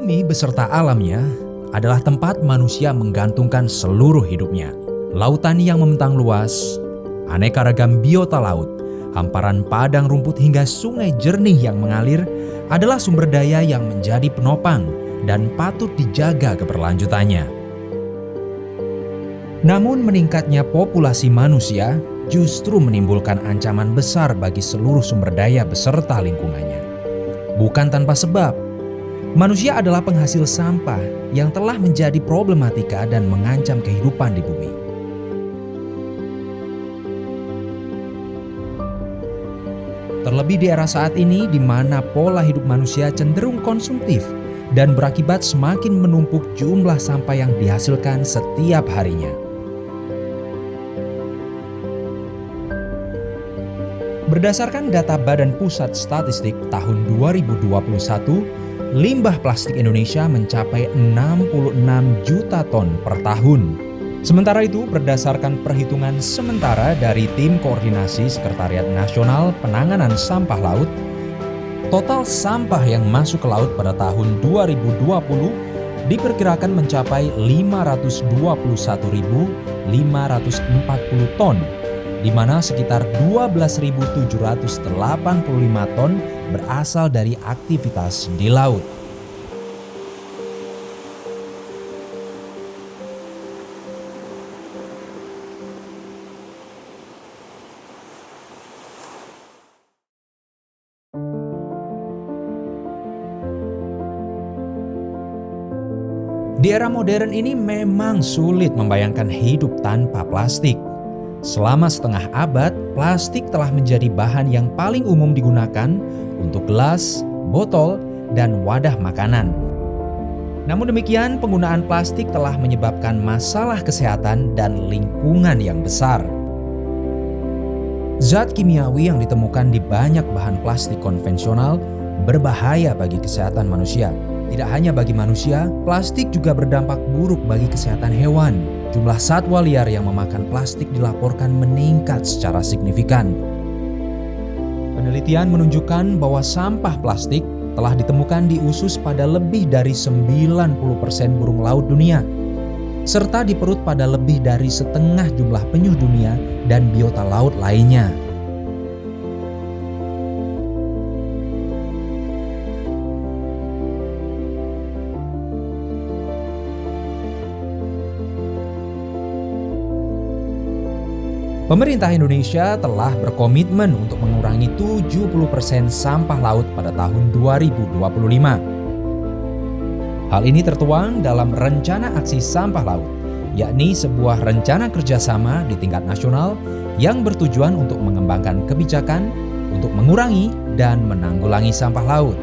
Bumi beserta alamnya adalah tempat manusia menggantungkan seluruh hidupnya. Lautan yang membentang luas, aneka ragam biota laut, hamparan padang rumput hingga sungai jernih yang mengalir adalah sumber daya yang menjadi penopang dan patut dijaga keberlanjutannya. Namun meningkatnya populasi manusia justru menimbulkan ancaman besar bagi seluruh sumber daya beserta lingkungannya. Bukan tanpa sebab, manusia adalah penghasil sampah yang telah menjadi problematika dan mengancam kehidupan di bumi. Terlebih di era saat ini di mana pola hidup manusia cenderung konsumtif dan berakibat semakin menumpuk jumlah sampah yang dihasilkan setiap harinya. Berdasarkan data Badan Pusat Statistik tahun 2021, limbah plastik Indonesia mencapai 66 juta ton per tahun. Sementara itu, berdasarkan perhitungan sementara dari Tim Koordinasi Sekretariat Nasional Penanganan Sampah Laut, total sampah yang masuk ke laut pada tahun 2020 diperkirakan mencapai 521.540 ton, di mana sekitar 12.785 ton berasal dari aktivitas di laut. Di era modern ini memang sulit membayangkan hidup tanpa plastik. Selama setengah abad, plastik telah menjadi bahan yang paling umum digunakan untuk gelas, botol, dan wadah makanan. Namun demikian, penggunaan plastik telah menyebabkan masalah kesehatan dan lingkungan yang besar. Zat kimiawi yang ditemukan di banyak bahan plastik konvensional berbahaya bagi kesehatan manusia. Tidak hanya bagi manusia, plastik juga berdampak buruk bagi kesehatan hewan. Jumlah satwa liar yang memakan plastik dilaporkan meningkat secara signifikan. Penelitian menunjukkan bahwa sampah plastik telah ditemukan di usus pada lebih dari 90% burung laut dunia, serta di perut pada lebih dari setengah jumlah penyu dunia dan biota laut lainnya. Pemerintah Indonesia telah berkomitmen untuk mengurangi 70% sampah laut pada tahun 2025. Hal ini tertuang dalam Rencana Aksi Sampah Laut, yakni sebuah rencana kerjasama di tingkat nasional yang bertujuan untuk mengembangkan kebijakan untuk mengurangi dan menanggulangi sampah laut.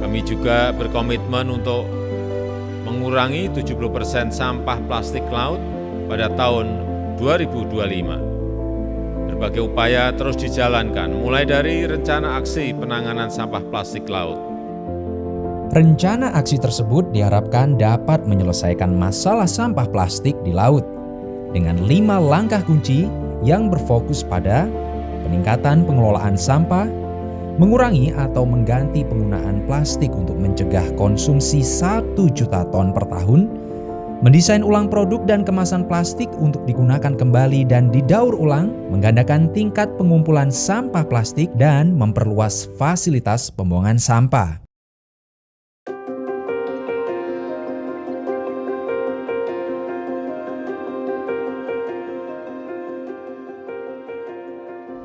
Kami juga berkomitmen untuk mengurangi 70% sampah plastik laut pada tahun 2025. Berbagai upaya terus dijalankan, mulai dari rencana aksi penanganan sampah plastik laut. Rencana aksi tersebut diharapkan dapat menyelesaikan masalah sampah plastik di laut dengan 5 langkah kunci yang berfokus pada peningkatan pengelolaan sampah, mengurangi atau mengganti penggunaan plastik untuk mencegah konsumsi 1 juta ton per tahun, mendesain ulang produk dan kemasan plastik untuk digunakan kembali dan didaur ulang, menggandakan tingkat pengumpulan sampah plastik, dan memperluas fasilitas pembuangan sampah.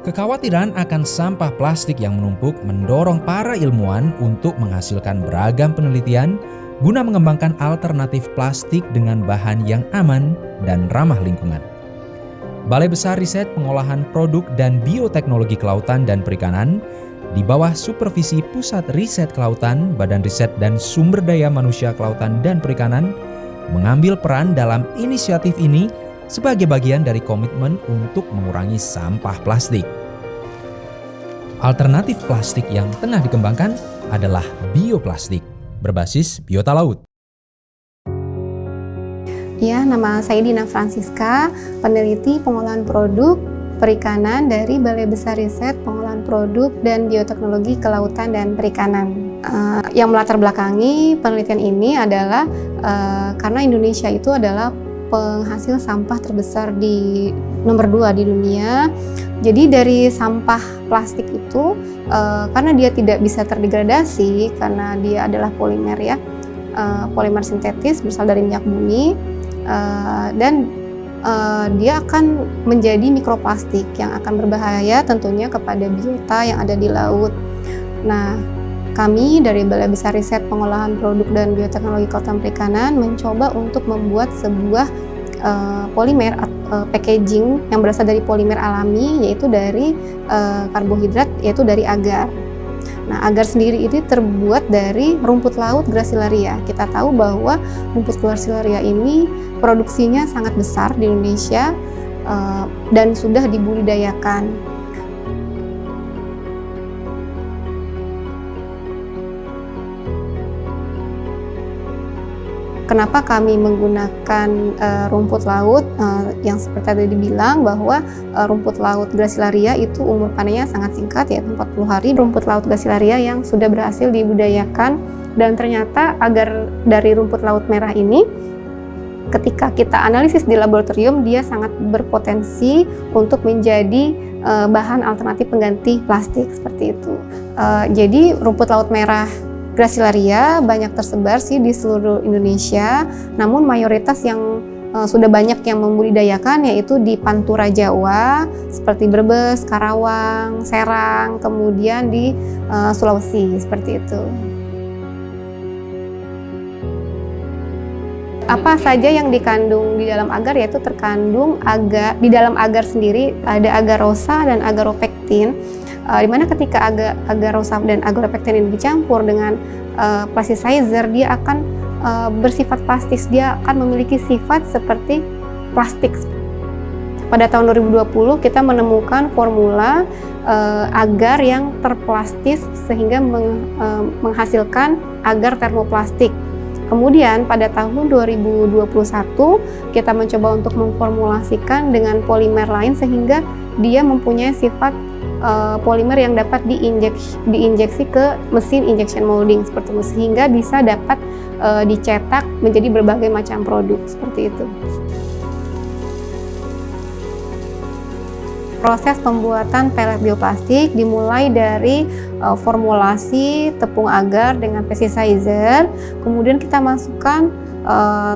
Kekhawatiran akan sampah plastik yang menumpuk mendorong para ilmuwan untuk menghasilkan beragam penelitian guna mengembangkan alternatif plastik dengan bahan yang aman dan ramah lingkungan. Balai Besar Riset Pengolahan Produk dan Bioteknologi Kelautan dan Perikanan di bawah supervisi Pusat Riset Kelautan, Badan Riset dan Sumber Daya Manusia Kelautan dan Perikanan mengambil peran dalam inisiatif ini sebagai bagian dari komitmen untuk mengurangi sampah plastik. Alternatif plastik yang tengah dikembangkan adalah bioplastik berbasis biota laut. Ya, nama saya Dina Francisca, peneliti pengolahan produk perikanan dari Balai Besar Riset Pengolahan Produk dan Bioteknologi Kelautan dan Perikanan. Yang melatar belakangi penelitian ini adalah karena Indonesia itu adalah penghasil sampah terbesar di nomor 2 di dunia. Jadi dari sampah plastik itu karena dia tidak bisa terdegradasi karena dia adalah polimer ya, polimer sintetis berasal dari minyak bumi, dan dia akan menjadi mikroplastik yang akan berbahaya tentunya kepada biota yang ada di laut. Nah, kami dari Balai Besar Riset Pengolahan Produk dan Bioteknologi Kelautan Perikanan mencoba untuk membuat sebuah polimer packaging yang berasal dari polimer alami, yaitu dari karbohidrat, yaitu dari agar. Nah, agar sendiri ini terbuat dari rumput laut Gracilaria. Kita tahu bahwa rumput Gracilaria ini produksinya sangat besar di Indonesia dan sudah dibudidayakan. Kenapa kami menggunakan rumput laut yang seperti tadi dibilang bahwa rumput laut Gracilaria itu umur panennya sangat singkat, yaitu 40 hari. Rumput laut Gracilaria yang sudah berhasil dibudidayakan, dan ternyata agar dari rumput laut merah ini ketika kita analisis di laboratorium dia sangat berpotensi untuk menjadi bahan alternatif pengganti plastik seperti itu. Jadi rumput laut merah Gracilaria banyak tersebar sih di seluruh Indonesia, namun mayoritas yang sudah banyak yang membudidayakan yaitu di Pantura Jawa seperti Brebes, Karawang, Serang, kemudian di Sulawesi seperti itu. Apa saja yang dikandung di dalam agar, yaitu terkandung agar di dalam agar sendiri ada agarosa dan agaropektin. Di mana ketika agarosa dan agaropektin ini dicampur dengan plasticizer, dia akan bersifat plastis, dia akan memiliki sifat seperti plastik. Pada tahun 2020 kita menemukan formula agar yang terplastis sehingga menghasilkan agar termoplastik. Kemudian pada tahun 2021 kita mencoba untuk memformulasikan dengan polimer lain sehingga dia mempunyai sifat polimer yang dapat diinjeksi ke mesin injection molding seperti itu, sehingga bisa dapat dicetak menjadi berbagai macam produk seperti itu. Proses pembuatan pelet bioplastik dimulai dari formulasi tepung agar dengan plasticizer, kemudian kita masukkan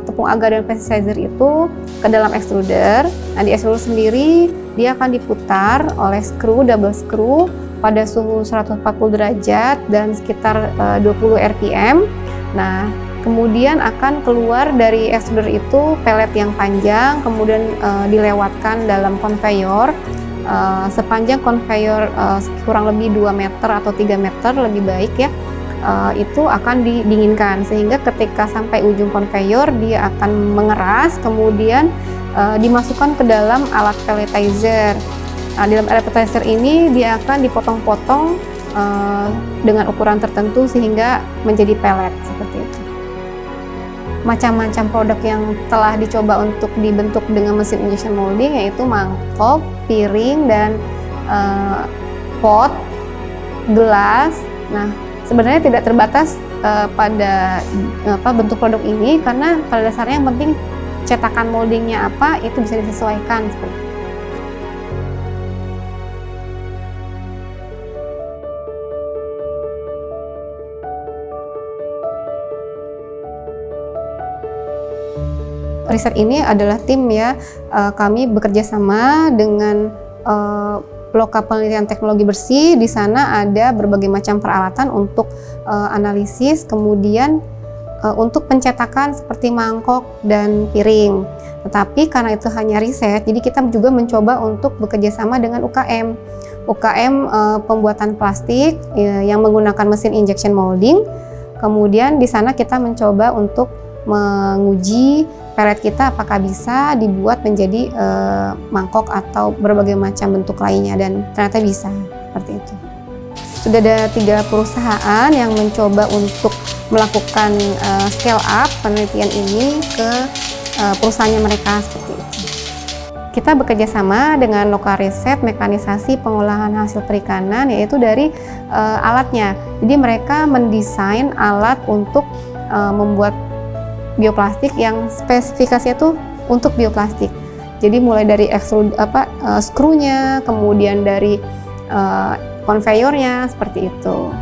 tepung agar dan plasticizer itu ke dalam extruder. Nah, di extruder sendiri dia akan diputar oleh double screw pada suhu 140 derajat dan sekitar 20 rpm. Nah, kemudian akan keluar dari extruder itu pelet yang panjang, kemudian dilewatkan dalam konveyor. Sepanjang konveyor kurang lebih 2 meter atau 3 meter lebih baik ya, itu akan didinginkan sehingga ketika sampai ujung konveyor dia akan mengeras, kemudian dimasukkan ke dalam alat pelletizer. Nah, dalam alat pelletizer ini dia akan dipotong-potong dengan ukuran tertentu sehingga menjadi pelet seperti itu. Macam-macam produk yang telah dicoba untuk dibentuk dengan mesin injection molding yaitu mangkok, piring, dan pot, gelas. Nah, sebenarnya tidak terbatas pada bentuk produk ini, karena pada dasarnya yang penting cetakan moldingnya apa itu bisa disesuaikan seperti itu. Riset ini adalah tim ya, kami bekerja sama dengan Loka Penelitian Teknologi Bersih. Di sana ada berbagai macam peralatan untuk analisis, kemudian untuk pencetakan seperti mangkok dan piring. Tetapi karena itu hanya riset, jadi kita juga mencoba untuk bekerja sama dengan UKM pembuatan plastik yang menggunakan mesin injection molding. Kemudian di sana kita mencoba untuk menguji pelet kita apakah bisa dibuat menjadi mangkok atau berbagai macam bentuk lainnya, dan ternyata bisa seperti itu. Sudah ada 3 perusahaan yang mencoba untuk melakukan scale up penelitian ini ke perusahaannya mereka seperti itu. Kita bekerja sama dengan Loka Riset Mekanisasi Pengolahan Hasil Perikanan, yaitu dari alatnya. Jadi mereka mendesain alat untuk membuat bioplastik yang spesifikasinya tuh untuk bioplastik. Jadi mulai dari skrunya, kemudian dari konveyornya seperti itu.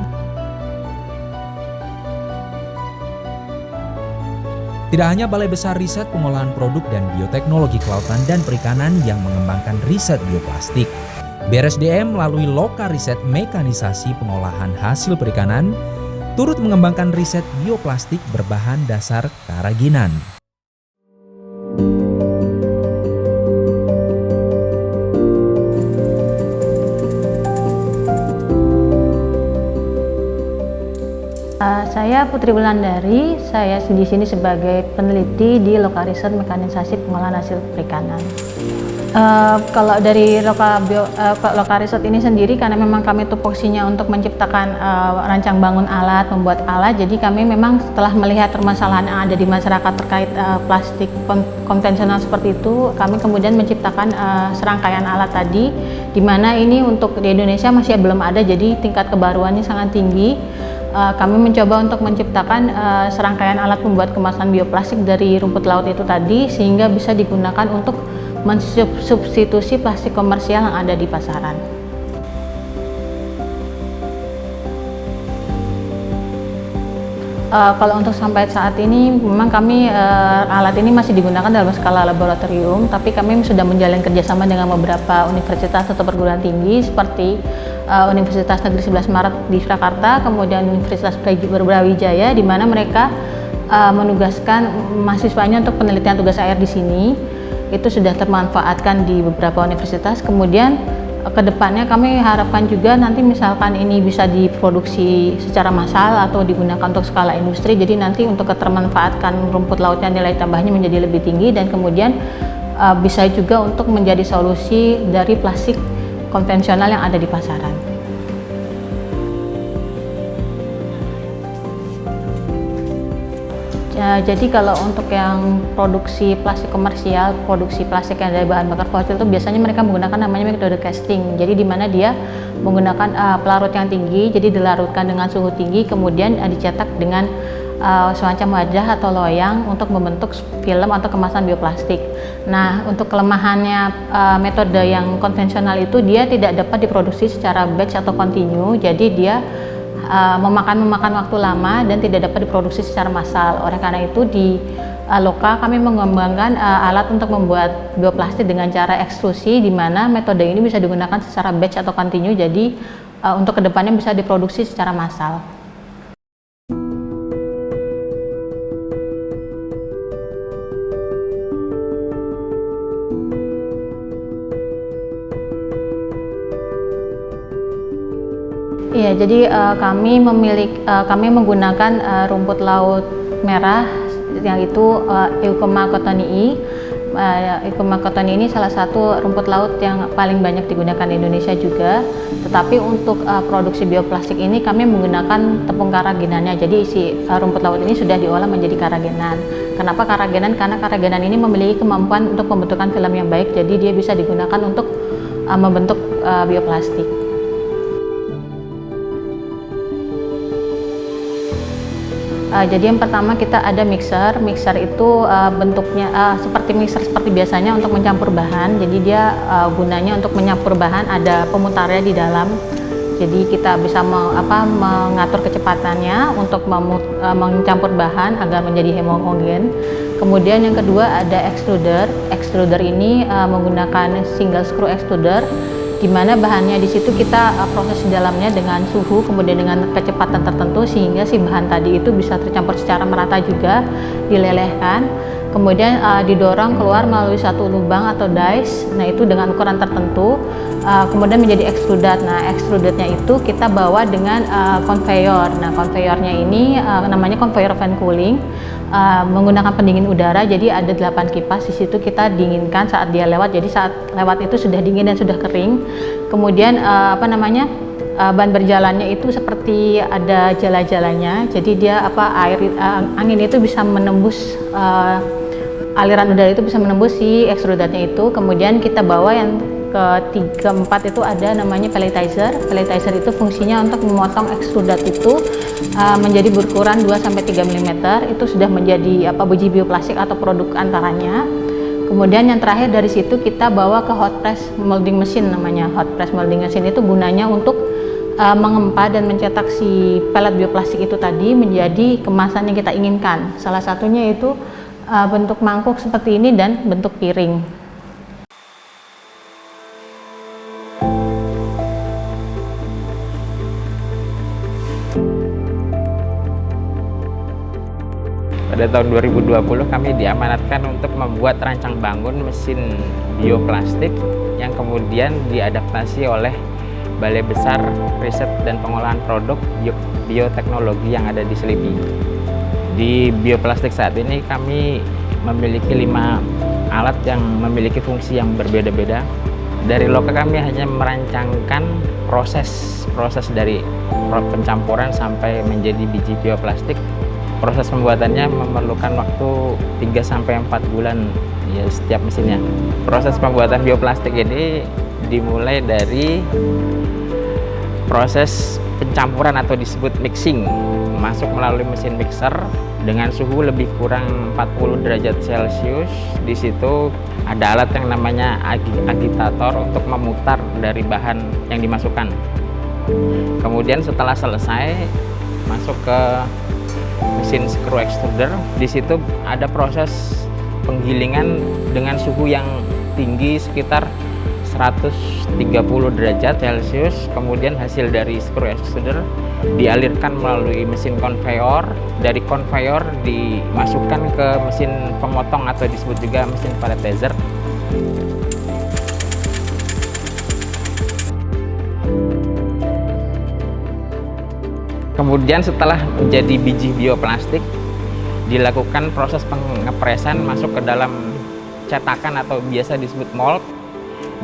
Tidak hanya Balai Besar Riset Pengolahan Produk dan Bioteknologi Kelautan dan Perikanan yang mengembangkan riset bioplastik. BRSDM melalui Loka Riset Mekanisasi Pengolahan Hasil Perikanan turut mengembangkan riset bioplastik berbahan dasar karaginan. Saya Putri Wulandari, saya di sini sebagai peneliti di Loka Riset Mekanisasi Pengolahan Hasil Perikanan. Kalau dari Loka Riset ini sendiri, karena memang kami tupoksinya untuk menciptakan rancang bangun alat, membuat alat, jadi kami memang setelah melihat permasalahan yang ada di masyarakat terkait plastik konvensional seperti itu, kami kemudian menciptakan serangkaian alat tadi, di mana ini untuk di Indonesia masih belum ada, jadi tingkat kebaruannya sangat tinggi. Kami mencoba untuk menciptakan serangkaian alat pembuat kemasan bioplastik dari rumput laut itu tadi, sehingga bisa digunakan untuk mensubstitusi plastik komersial yang ada di pasaran. Kalau untuk sampai saat ini, memang kami alat ini masih digunakan dalam skala laboratorium, tapi kami sudah menjalin kerjasama dengan beberapa universitas atau perguruan tinggi seperti Universitas Negeri 11 Maret di Surakarta, kemudian Universitas Brawijaya, di mana mereka menugaskan mahasiswanya untuk penelitian tugas akhir di sini. Itu sudah termanfaatkan di beberapa universitas. Kemudian kedepannya kami harapkan juga nanti misalkan ini bisa diproduksi secara massal atau digunakan untuk skala industri, jadi nanti untuk ketermanfaatkan rumput lautnya nilai tambahnya menjadi lebih tinggi, dan kemudian bisa juga untuk menjadi solusi dari plastik konvensional yang ada di pasaran. Jadi kalau untuk yang produksi plastik komersial, produksi plastik yang dari bahan bakar fosil itu biasanya mereka menggunakan namanya metode casting. Jadi di mana dia menggunakan pelarut yang tinggi, jadi dilarutkan dengan suhu tinggi, kemudian dicetak dengan semacam wadah atau loyang untuk membentuk film atau kemasan bioplastik. Nah, untuk kelemahannya metode yang konvensional itu dia tidak dapat diproduksi secara batch atau kontinu, jadi dia memakan waktu lama dan tidak dapat diproduksi secara massal. Oleh karena itu di Loka kami mengembangkan alat untuk membuat bioplastik dengan cara ekstrusi, di mana metode ini bisa digunakan secara batch atau kontinu, jadi untuk kedepannya bisa diproduksi secara massal. Iya, jadi kami menggunakan rumput laut merah, yang itu Euchoma cottonii. Euchoma cottonii ini salah satu rumput laut yang paling banyak digunakan di Indonesia juga. Tetapi untuk produksi bioplastik ini kami menggunakan tepung karagenannya. Jadi isi rumput laut ini sudah diolah menjadi karagenan. Kenapa karagenan? Karena karagenan ini memiliki kemampuan untuk pembentukan film yang baik. Jadi dia bisa digunakan untuk membentuk bioplastik. Jadi yang pertama kita ada mixer. Mixer itu bentuknya seperti mixer seperti biasanya untuk mencampur bahan. Jadi dia gunanya untuk mencampur bahan, ada pemutarnya di dalam. Jadi kita bisa mengatur kecepatannya untuk mencampur bahan agar menjadi homogen. Kemudian yang kedua ada extruder. Extruder ini menggunakan single screw extruder, di mana bahannya di situ kita proses di dalamnya dengan suhu, kemudian dengan kecepatan tertentu sehingga si bahan tadi itu bisa tercampur secara merata juga, dilelehkan, kemudian didorong keluar melalui satu lubang atau dice. Nah itu dengan ukuran tertentu, kemudian menjadi extruded. Nah extrudednya itu kita bawa dengan conveyor. Nah conveyornya ini namanya conveyor fan cooling. Menggunakan pendingin udara, jadi ada 8 kipas di situ kita dinginkan saat dia lewat, jadi saat lewat itu sudah dingin dan sudah kering. Kemudian ban berjalannya itu seperti ada jala-jalanya, jadi dia angin itu bisa menembus aliran udara itu bisa menembus si ekstrudatnya itu. Kemudian kita bawa yang keempat itu ada namanya pelletizer. Pelletizer itu fungsinya untuk memotong ekstrudat itu menjadi berukuran 2-3 mm. Itu sudah menjadi biji bioplastik atau produk antaranya. Kemudian yang terakhir dari situ kita bawa ke hot press molding machine namanya. Hot press molding machine itu gunanya untuk mengempa dan mencetak si pelet bioplastik itu tadi menjadi kemasan yang kita inginkan. Salah satunya itu bentuk mangkuk seperti ini dan bentuk piring. Pada tahun 2020 kami diamanatkan untuk membuat rancang bangun mesin bioplastik yang kemudian diadaptasi oleh Balai Besar Riset dan Pengolahan Produk Bioteknologi yang ada di Selipi. Di bioplastik saat ini kami memiliki 5 alat yang memiliki fungsi yang berbeda-beda. Dari Loka kami hanya merancangkan proses dari pencampuran sampai menjadi biji bioplastik. Proses pembuatannya memerlukan waktu 3-4 bulan ya setiap mesinnya. Proses pembuatan bioplastik ini dimulai dari proses pencampuran atau disebut mixing, masuk melalui mesin mixer dengan suhu lebih kurang 40 derajat Celcius. Di situ ada alat yang namanya agitator untuk memutar dari bahan yang dimasukkan. Kemudian setelah selesai masuk ke mesin screw extruder. Di situ ada proses penggilingan dengan suhu yang tinggi sekitar 130 derajat Celcius. Kemudian hasil dari screw extruder dialirkan melalui mesin conveyor. Dari conveyor dimasukkan ke mesin pemotong atau disebut juga mesin pelletizer. Kemudian setelah menjadi biji bioplastik, dilakukan proses pengepresan masuk ke dalam cetakan atau biasa disebut mold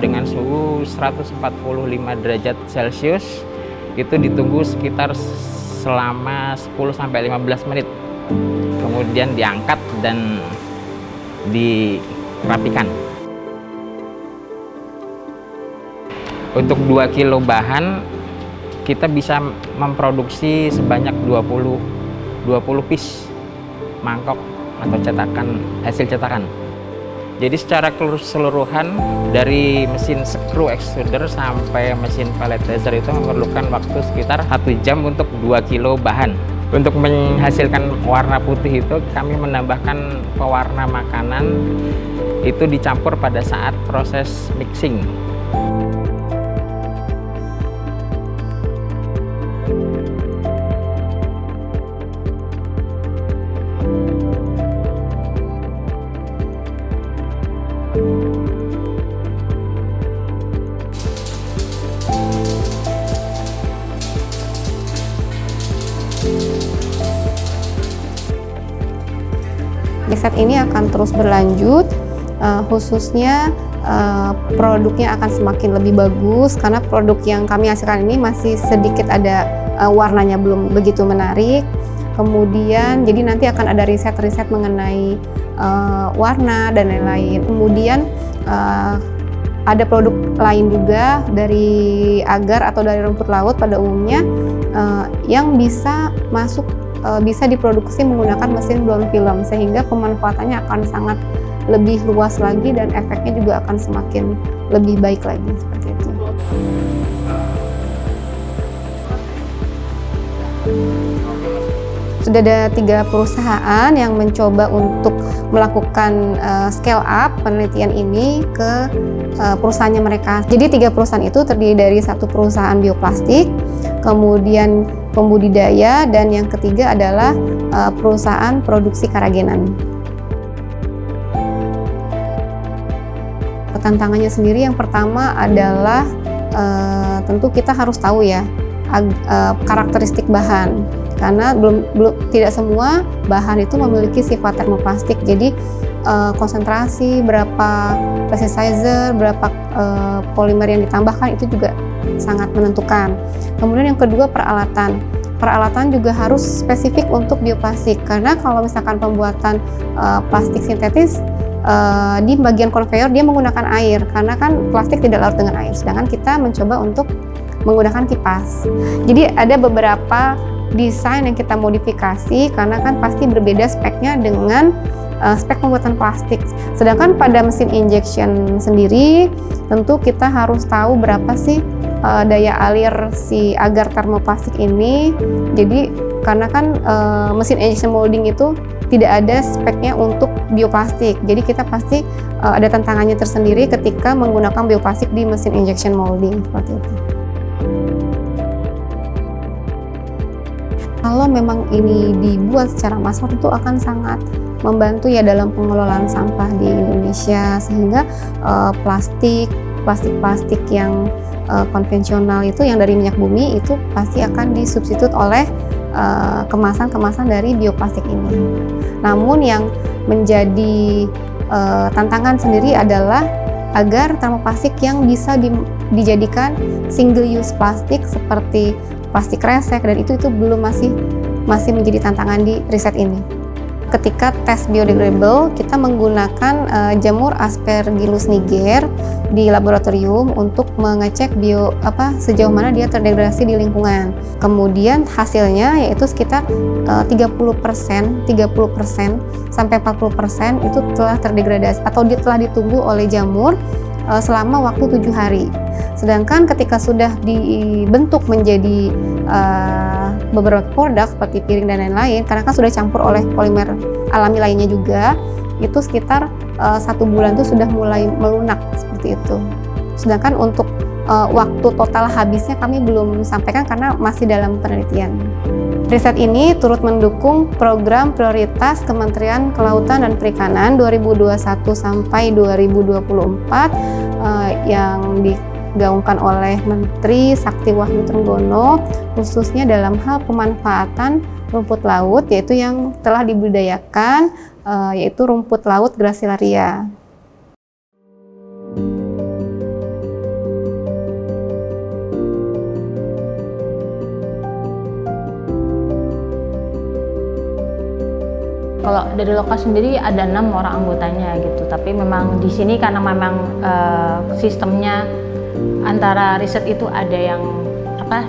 dengan suhu 145 derajat Celcius. Itu ditunggu sekitar selama 10-15 menit. Kemudian diangkat dan dirapikan. Untuk 2 kilo bahan kita bisa memproduksi sebanyak 20 piece mangkok atau hasil cetakan. Jadi secara keseluruhan dari mesin screw extruder sampai mesin pelletizer itu memerlukan waktu sekitar 1 jam untuk 2 kilo bahan. Untuk menghasilkan warna putih itu kami menambahkan pewarna makanan, itu dicampur pada saat proses mixing. Riset ini akan terus berlanjut, khususnya produknya akan semakin lebih bagus karena produk yang kami hasilkan ini masih sedikit ada warnanya belum begitu menarik. Kemudian jadi nanti akan ada riset-riset mengenai warna dan lain-lain. Kemudian ada produk lain juga dari agar atau dari rumput laut pada umumnya yang bisa diproduksi menggunakan mesin blown film, sehingga pemanfaatannya akan sangat lebih luas lagi dan efeknya juga akan semakin lebih baik lagi seperti itu. Sudah ada 3 perusahaan yang mencoba untuk melakukan scale up penelitian ini ke perusahaannya mereka. Jadi 3 perusahaan itu terdiri dari 1 perusahaan bioplastik, kemudian pembudidaya, dan yang ketiga adalah perusahaan produksi keragenan. Tantangannya sendiri yang pertama adalah tentu kita harus tahu ya karakteristik bahan, karena tidak semua bahan itu memiliki sifat termoplastik. Jadi konsentrasi berapa plasticizer, berapa polimer yang ditambahkan itu juga sangat menentukan. Kemudian yang kedua peralatan juga harus spesifik untuk bioplastik, karena kalau misalkan pembuatan plastik sintetis di bagian konveyor dia menggunakan air karena kan plastik tidak larut dengan air, sedangkan kita mencoba untuk menggunakan kipas. Jadi ada beberapa desain yang kita modifikasi karena kan pasti berbeda speknya dengan spek pembuatan plastik. Sedangkan pada mesin injection sendiri tentu kita harus tahu berapa sih daya alir si agar termoplastik ini. Jadi karena kan mesin injection molding itu tidak ada speknya untuk bioplastik. Jadi kita pasti ada tantangannya tersendiri ketika menggunakan bioplastik di mesin injection molding seperti itu. Kalau memang ini dibuat secara massal itu akan sangat membantu ya dalam pengelolaan sampah di Indonesia, sehingga plastik yang konvensional itu yang dari minyak bumi itu pasti akan disubstitut oleh kemasan-kemasan dari bioplastik ini. Namun yang menjadi tantangan sendiri adalah agar termoplastik yang bisa dijadikan single use plastik seperti plastik kresek, dan itu belum masih menjadi tantangan di riset ini. Ketika tes biodegradable, kita menggunakan jamur Aspergillus niger di laboratorium untuk mengecek sejauh mana dia terdegradasi di lingkungan. Kemudian hasilnya yaitu sekitar 30% sampai 40% itu telah terdegradasi atau telah ditunggu oleh jamur selama waktu 7 hari. Sedangkan ketika sudah dibentuk menjadi beberapa produk seperti piring dan lain-lain, karena kan sudah campur oleh polimer alami lainnya juga, itu sekitar 1 bulan itu sudah mulai melunak seperti itu. Sedangkan untuk waktu total habisnya kami belum sampaikan karena masih dalam penelitian. Riset ini turut mendukung program prioritas Kementerian Kelautan dan Perikanan 2021 sampai 2024 yang digaungkan oleh Menteri Sakti Wahyu Trenggono, khususnya dalam hal pemanfaatan rumput laut, yaitu yang telah dibudidayakan, yaitu rumput laut Gracilaria. Kalau dari lokasi sendiri ada 6 orang anggotanya gitu, tapi memang di sini karena memang sistemnya antara riset itu ada yang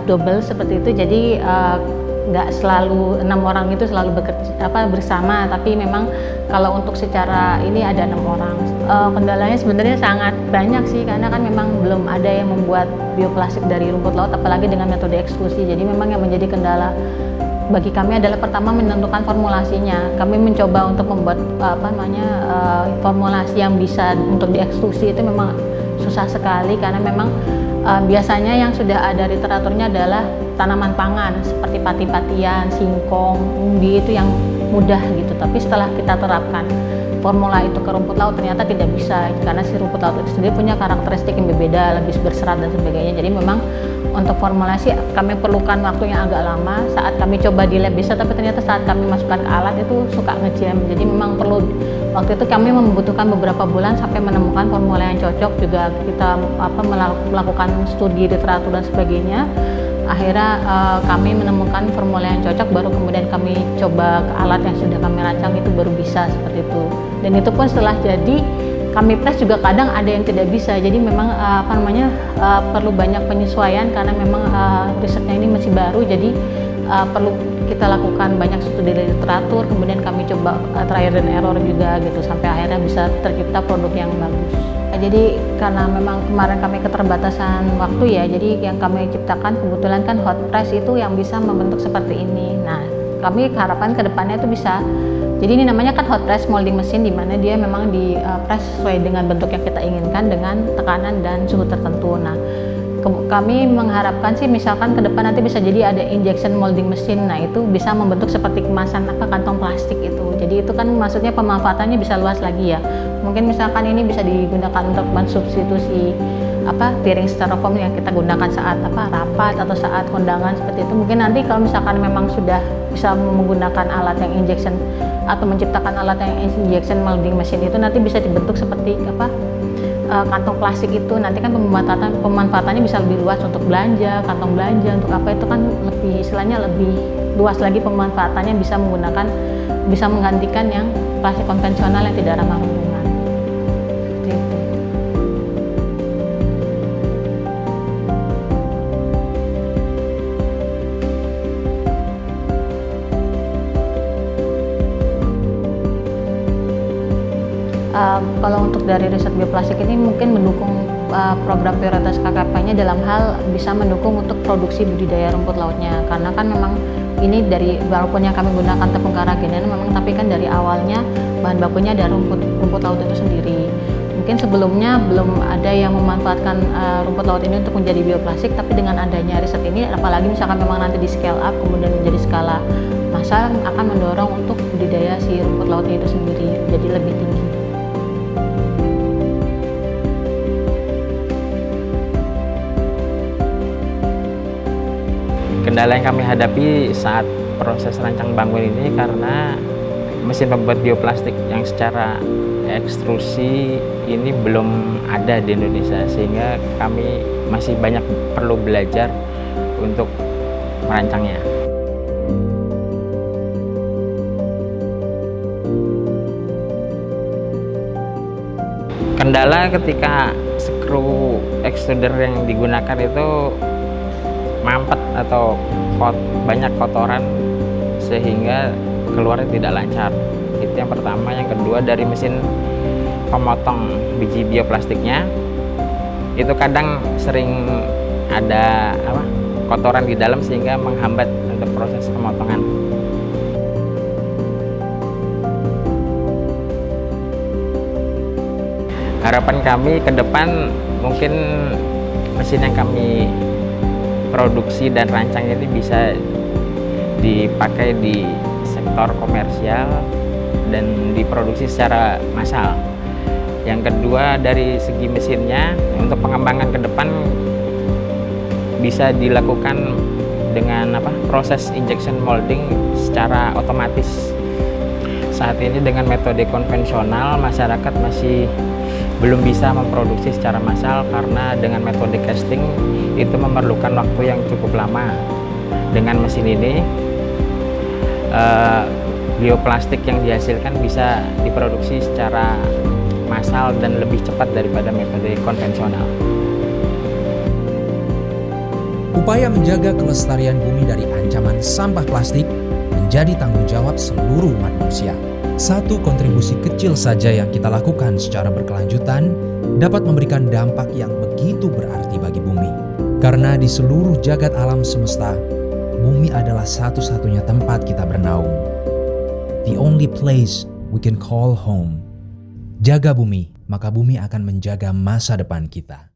double seperti itu, jadi nggak selalu 6 orang itu selalu bekerja bersama, tapi memang kalau untuk secara ini ada 6 orang. Kendalanya sebenarnya sangat banyak sih, karena kan memang belum ada yang membuat bioplastik dari rumput laut, apalagi dengan metode eksklusi. Jadi memang yang menjadi kendala bagi kami adalah pertama menentukan formulasinya. Kami mencoba untuk membuat formulasi yang bisa untuk diekstrusi itu memang susah sekali, karena memang biasanya yang sudah ada literaturnya adalah tanaman pangan seperti pati-patian, singkong, umbi, itu yang mudah gitu. Tapi setelah kita terapkan formula itu ke rumput laut ternyata tidak bisa, karena si rumput laut itu sendiri punya karakteristik yang berbeda, lebih berserat dan sebagainya. Jadi memang untuk formulasi kami perlukan waktu yang agak lama. Saat kami coba di lab bisa, tapi ternyata saat kami masukkan ke alat itu suka ngejam. Jadi memang perlu waktu itu kami membutuhkan beberapa bulan sampai menemukan formula yang cocok. Juga kita melakukan studi literatur dan sebagainya. Akhirnya kami menemukan formula yang cocok, baru kemudian kami coba ke alat yang sudah kami rancang, itu baru bisa seperti itu. Dan itu pun setelah jadi kami press juga kadang ada yang tidak bisa. Jadi memang perlu banyak penyesuaian karena memang risetnya ini masih baru, jadi perlu kita lakukan banyak studi literatur, kemudian kami coba trial and error juga gitu sampai akhirnya bisa tercipta produk yang bagus. Jadi karena memang kemarin kami keterbatasan waktu ya, jadi yang kami ciptakan kebetulan kan hot press itu yang bisa membentuk seperti ini. Nah, kami harapan ke depannya itu bisa, jadi ini namanya kan hot press molding mesin, di mana dia memang di press sesuai dengan bentuk yang kita inginkan dengan tekanan dan suhu tertentu. Nah, kami mengharapkan sih misalkan ke depan nanti bisa jadi ada injection molding mesin. Nah, itu bisa membentuk seperti kemasan kantong plastik itu. Jadi itu kan maksudnya pemanfaatannya bisa luas lagi ya. Mungkin misalkan ini bisa digunakan untuk mensubstitusi piring styrofoam yang kita gunakan saat rapat atau saat kondangan seperti itu. Mungkin nanti kalau misalkan memang sudah bisa menggunakan alat yang injection atau menciptakan alat yang injection molding mesin itu, nanti bisa dibentuk seperti kantong plastik itu. Nanti kan pemanfaatannya bisa lebih luas untuk belanja, kantong belanja untuk itu kan lebih istilahnya lebih luas lagi pemanfaatannya, bisa menggunakan, bisa menggantikan yang plastik konvensional yang tidak ramah lingkungan. Kalau untuk dari riset bioplastik ini mungkin mendukung program prioritas KKP-nya dalam hal bisa mendukung untuk produksi budidaya rumput lautnya, karena kan memang ini dari walaupun yang kami gunakan tepung karagenan memang, tapi kan dari awalnya bahan bakunya dari rumput laut itu sendiri. Mungkin sebelumnya belum ada yang memanfaatkan rumput laut ini untuk menjadi bioplastik, tapi dengan adanya riset ini, apalagi misalkan memang nanti di scale up kemudian menjadi skala massal, akan mendorong untuk budidaya si rumput lautnya itu sendiri jadi lebih tinggi. Kendala yang kami hadapi saat proses rancang bangun ini karena mesin pembuat bioplastik yang secara ekstrusi ini belum ada di Indonesia, sehingga kami masih banyak perlu belajar untuk merancangnya. Kendala ketika skru extruder yang digunakan itu mampet atau banyak kotoran sehingga keluarnya tidak lancar. Itu yang pertama. Yang kedua, dari mesin pemotong biji bioplastiknya itu kadang sering ada kotoran di dalam sehingga menghambat untuk proses pemotongan. Harapan kami ke depan mungkin mesin yang kami produksi dan rancang ini bisa dipakai di sektor komersial dan diproduksi secara massal. Yang kedua, dari segi mesinnya untuk pengembangan ke depan bisa dilakukan dengan proses injection molding secara otomatis. Saat ini dengan metode konvensional masyarakat masih belum bisa memproduksi secara massal karena dengan metode casting itu memerlukan waktu yang cukup lama. Dengan mesin ini bioplastik yang dihasilkan bisa diproduksi secara massal dan lebih cepat daripada metode konvensional. Upaya menjaga kelestarian bumi dari ancaman sampah plastik menjadi tanggung jawab seluruh umat manusia. Satu kontribusi kecil saja yang kita lakukan secara berkelanjutan dapat memberikan dampak yang begitu berarti bagi bumi. Karena di seluruh jagat alam semesta, bumi adalah satu-satunya tempat kita bernaung. The only place we can call home. Jaga bumi, maka bumi akan menjaga masa depan kita.